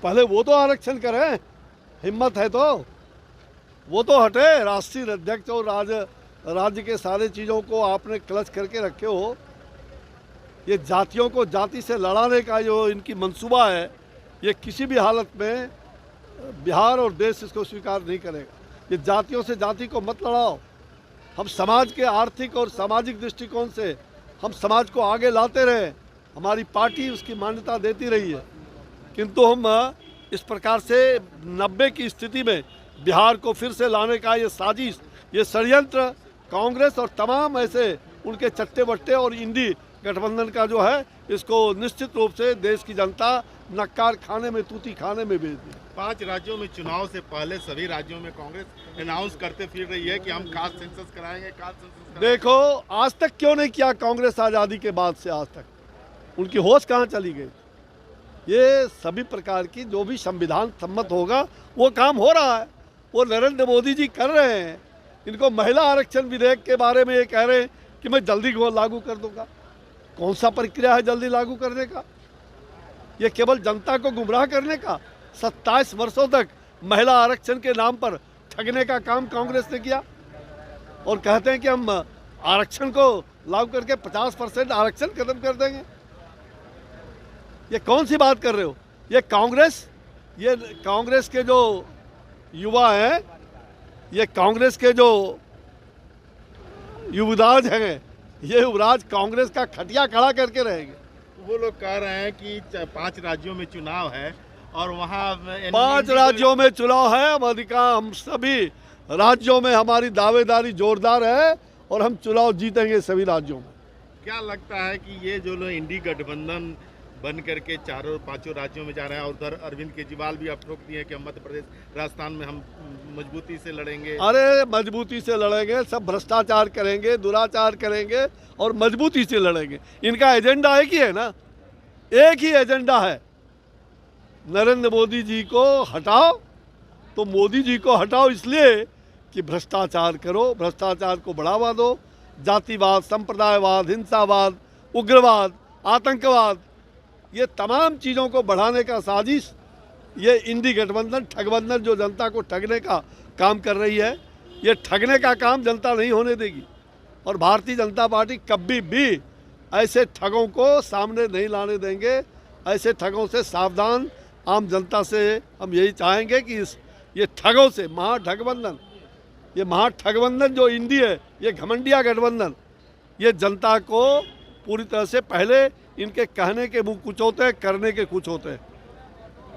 पहले वो तो आरक्षण करें, हिम्मत है तो वो तो हटे। राष्ट्रीय अध्यक्ष और राज्य के सारे चीज़ों को आपने क्लच करके रखे हो। ये जातियों को जाति से लड़ाने का जो इनकी मंसूबा है, ये किसी भी हालत में बिहार और देश इसको स्वीकार नहीं करेगा। ये जातियों से जाति को मत लड़ाओ। हम समाज के आर्थिक और सामाजिक दृष्टिकोण से हम समाज को आगे लाते रहे, हमारी पार्टी उसकी मान्यता देती रही है, किंतु हम इस प्रकार से 90 की स्थिति में बिहार को फिर से लाने का ये साजिश, ये षड्यंत्र कांग्रेस और तमाम ऐसे उनके चट्टे बट्टे और इंडी गठबंधन का जो है, इसको निश्चित रूप से देश की जनता नक्कार खाने में, तूती खाने में भेज दी। 5 राज्यों में चुनाव से पहले सभी राज्यों में कांग्रेस अनाउंस करते फिर रही है कि हम कास्ट सेंसस कराएंगे, कास्ट सेंसस कराएंगे। देखो आज तक क्यों नहीं किया कांग्रेस, आज़ादी के बाद से आज तक उनकी होश कहाँ चली गई। ये सभी प्रकार की जो भी संविधान सम्मत होगा वो काम हो रहा है, वो नरेंद्र मोदी जी कर रहे हैं। इनको महिला आरक्षण विधेयक के बारे में ये कह रहे हैं कि मैं जल्दी लागू कर दूंगा। कौन सा प्रक्रिया है जल्दी लागू करने का? ये केवल जनता को गुमराह करने का। 27 वर्षों तक महिला आरक्षण के नाम पर ठगने का काम कांग्रेस ने किया और कहते हैं कि हम आरक्षण को लागू करके 50% आरक्षण खत्म कर देंगे। ये कौन सी बात कर रहे हो? ये कांग्रेस के जो युवा हैं, ये कांग्रेस के जो युवराज हैं, ये युवराज कांग्रेस का खटिया खड़ा करके रहेंगे। वो लोग कह रहे हैं कि 5 राज्यों में चुनाव है और वहाँ 5 राज्यों में चुनाव है। हम सभी राज्यों में हमारी दावेदारी जोरदार है और हम चुनाव जीतेंगे सभी राज्यों में। क्या लगता है कि ये जो लोग इंडी गठबंधन बन करके 4-5 राज्यों में जा रहे हैं और उधर अरविंद केजरीवाल भी अब ठोक दिए हैं कि हम मध्य प्रदेश, राजस्थान में हम मजबूती से लड़ेंगे। अरे मजबूती से लड़ेंगे, सब भ्रष्टाचार करेंगे, दुराचार करेंगे और मजबूती से लड़ेंगे। इनका एजेंडा एक ही है ना, एक ही एजेंडा है, नरेंद्र मोदी जी को हटाओ। तो मोदी जी को हटाओ इसलिए कि भ्रष्टाचार करो, भ्रष्टाचार को बढ़ावा दो, जातिवाद, संप्रदायवाद, हिंसावाद, उग्रवाद, आतंकवाद, ये तमाम चीज़ों को बढ़ाने का साजिश ये इंडी गठबंधन ठगबंधन जो जनता को ठगने का काम कर रही है, ये ठगने का काम जनता नहीं होने देगी। और भारतीय जनता पार्टी कभी भी ऐसे ठगों को सामने नहीं लाने देंगे। ऐसे ठगों से सावधान आम जनता से हम यही चाहेंगे कि ये ठगों से महाठगबंधन जो इंडी है, ये घमंडिया गठबंधन, ये जनता को पूरी तरह से, पहले इनके कहने के मुँह कुछ होते हैं, करने के कुछ होते हैं।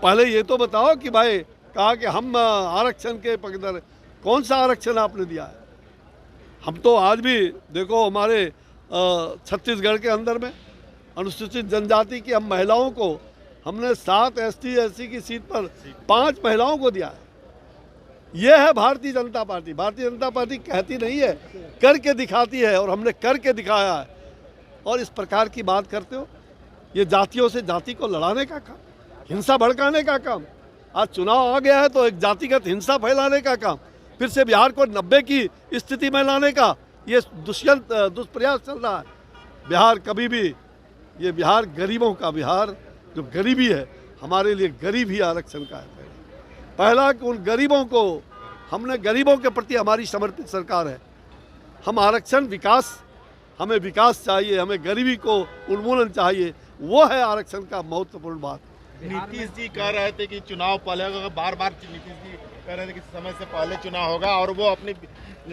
पहले ये तो बताओ कि भाई कहा कि हम आरक्षण के पक्षधर, कौन सा आरक्षण आपने दिया है? हम तो आज भी देखो हमारे छत्तीसगढ़ के अंदर में अनुसूचित जनजाति की हम महिलाओं को हमने 7 ST/SC की सीट पर 5 महिलाओं को दिया है। ये है भारतीय जनता पार्टी। भारतीय जनता पार्टी कहती नहीं है, करके दिखाती है और हमने करके दिखाया है। और इस प्रकार की बात करते हो, ये जातियों से जाति को लड़ाने का काम, हिंसा भड़काने का काम। आज चुनाव आ गया है तो एक जातिगत हिंसा फैलाने का काम, फिर से बिहार को 90 की स्थिति में लाने का ये दुष्प्रयास चल रहा है। बिहार कभी भी, ये बिहार गरीबों का बिहार, जो गरीबी है, हमारे लिए गरीब ही आरक्षण का है। पहला कि उन गरीबों को, हमने गरीबों के प्रति हमारी समर्पित सरकार है। हम आरक्षण, विकास, हमें विकास चाहिए, हमें गरीबी को उन्मूलन चाहिए, वो है आरक्षण का महत्वपूर्ण बात। नीतीश जी कह रहे थे कि चुनाव पहले होगा, बार-बार नीतीश जी कह रहे थे कि समय से पहले चुनाव होगा और वो अपनी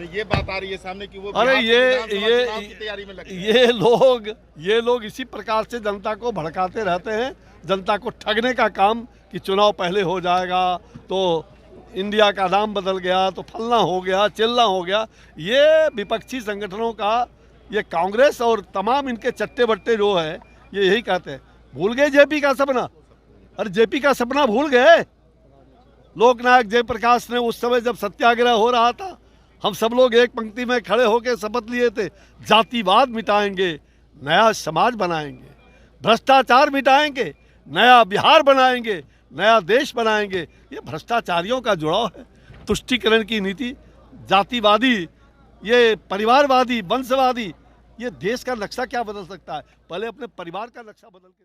ये बात आ रही है सामने कि वो अरे की तैयारी में लगे। ये लोग इसी प्रकार से जनता को भड़काते रहते हैं, जनता को ठगने का काम कि चुनाव पहले हो जाएगा तो इंडिया का नाम बदल गया, तो फलना हो गया, चिल्ला हो गया। ये विपक्षी संगठनों का, ये कांग्रेस और तमाम इनके चट्टे बट्टे जो है, ये यही कहते हैं। भूल गए जेपी का सपना? अरे जेपी का सपना भूल गए? लोकनायक जयप्रकाश ने उस समय जब सत्याग्रह हो रहा था, हम सब लोग एक पंक्ति में खड़े होकर शपथ लिए थे, जातिवाद मिटाएंगे, नया समाज बनाएंगे, भ्रष्टाचार मिटाएंगे, नया बिहार बनाएंगे, नया देश बनाएंगे। ये भ्रष्टाचारियों का जुड़ाव है, तुष्टीकरण की नीति, जातिवादी, ये परिवारवादी, वंशवादी, ये देश का नक्शा क्या बदल सकता है? पहले अपने परिवार का नक्शा बदल के